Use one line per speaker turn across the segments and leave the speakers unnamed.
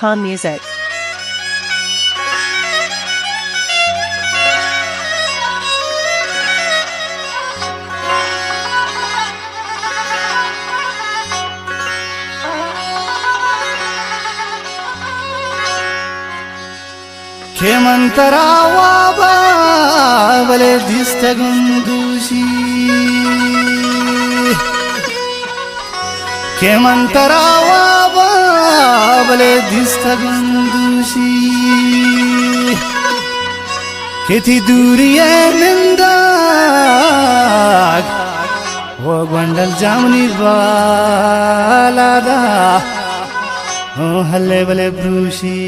Khan Music.
Kemantarawa bale distagundushi Kemantarawa bale distagundushi Keti duriye mindag wo gwandal jamni balada oh halle bale brushi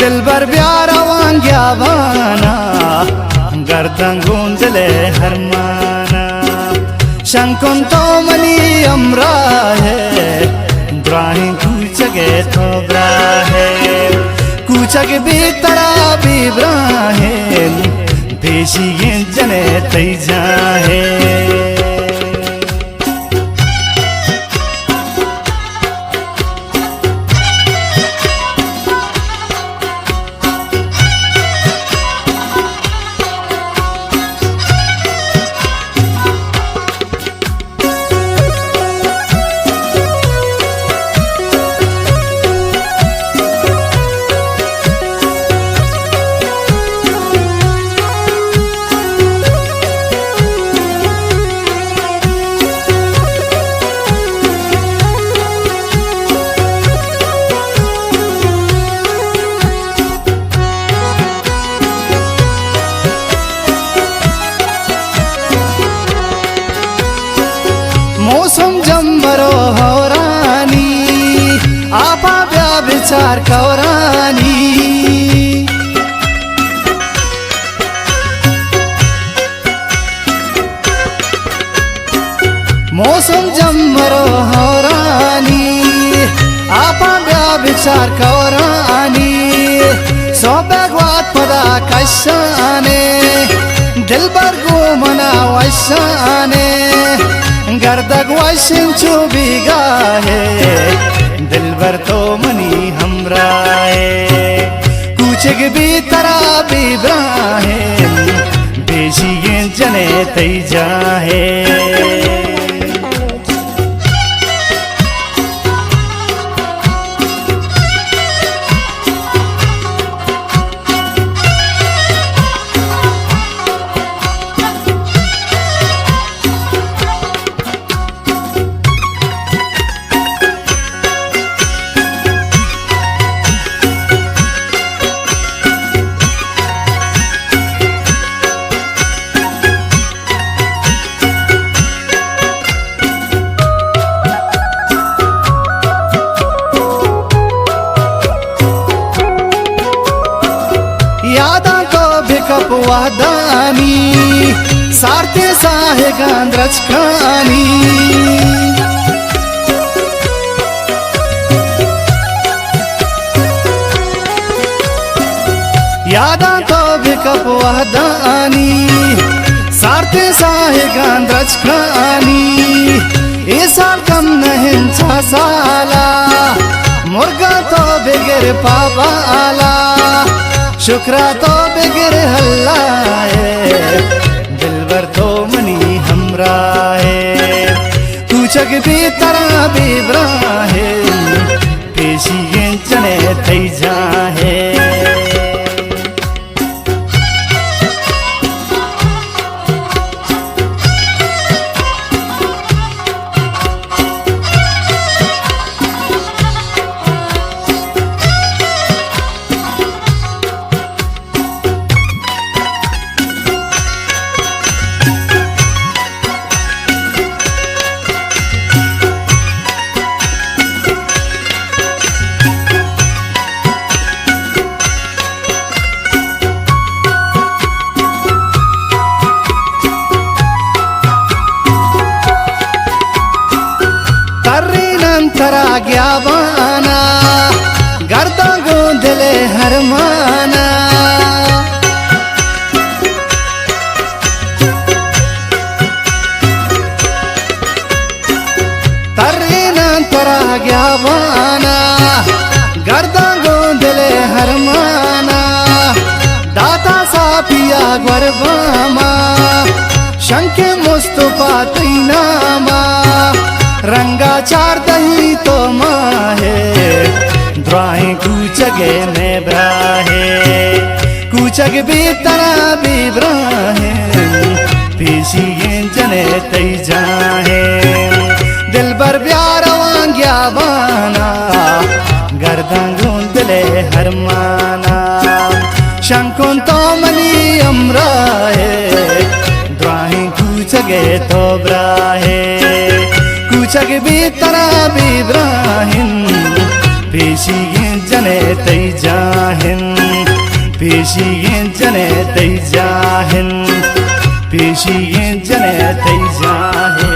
दिलबर प्यारा वांग्या बाना गर्दन गूंजले हरमाना शंकुन तो money अमरा है द्राही कूचगे थोबरा है कूचगे बीतरा बीबरा है देशी जने तैजा है मौसम जंबरो होरानी आपा ब्या विचार कौरानी मौसम जंबरो होरानी आपा ब्या विचार कौरानी सोबगवात पदा कशाने दिलबर को मना वशाने गर्दग वाशिन चुबिगा है दिलबर तो मनी हमरा है कुचग भी तरा बीबरा है बेशी जने तैजा है यादा को भिकप वादानी सारते साहे गांद्रच खानी यादा को भिकप वादानी सारते साहे गांद्रच खानी इस साल कम नहीं साला मुर्गा तो बिगर पावाला शुक्रा तो बिगर हल्ला है दिलबर तो मनी हमरा है कुचग भी तरा बीबरा है पेशी चने तैजा है यार दही तो माहे द्राही कूचगे में ब्राहे कूचग भी तना भी ब्राहे पेशी जने तई जाहे दिल बर प्यार वांग्या बाना गर्दां गोंदले हरमाना शंकुन तो मनी अमराहे द्राही कूचगे तो ब्राहे कूचग भी तना भी ब्राहिन पेशी जने तई जाहिन पेशी जने तई जाहिन पेशी जने तई जाहिन